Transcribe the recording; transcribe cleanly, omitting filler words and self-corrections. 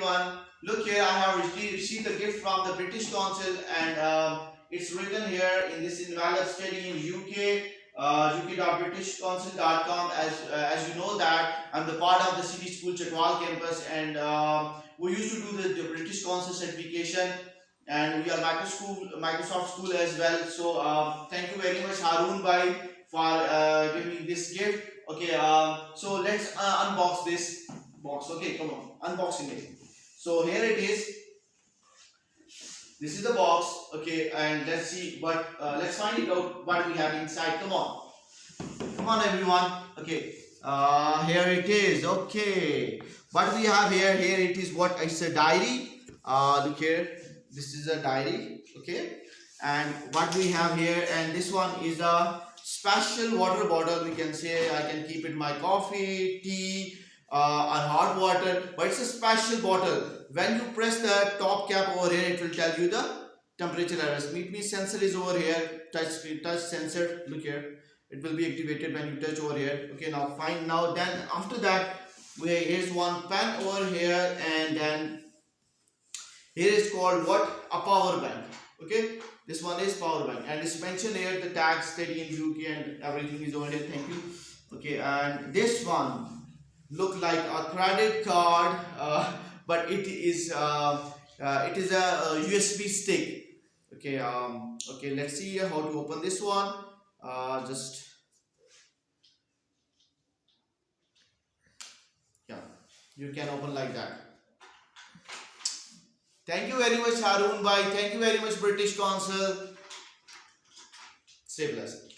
everyone. Look here, I have received a gift from the British Council, and it's written here in this envelope study in UK, uk.britishcouncil.com. As you know that I'm the part of the City School Chatwal campus, and we used to do the British Council certification, and we are Microsoft School as well. So thank you very much, Haroon Bhai, for giving me this gift. Okay, so let's unbox this box. Okay, come on, unboxing it. So here it is. This is the box. Okay, and let's see what. Let's find it out what we have inside. Come on, everyone. Okay, here it is. Okay, what we have here. Here it is. What it's a diary. Look here. This is a diary. Okay, and what we have here, and this one is a special water bottle. We can say I can keep it my coffee, tea, or hot water, but it's a special bottle. When you press the top cap over here, it will tell you the temperature levels. Meet me sensor is over here. Touch sensor. Look here. It will be activated when you touch over here. Okay, now fine. Now then after that, here's one pen over here, and then here is called what? A power bank. Okay, this one is power bank, and it's mentioned here the tag study in UK and everything is over here. Thank you. Okay, and this one look like a credit card, but it is a USB stick. Okay, okay, let's see how to open this one. Just yeah, you can open like that. Thank you very much, Haroon Bhai. Thank you very much, British Council. Stay blessed.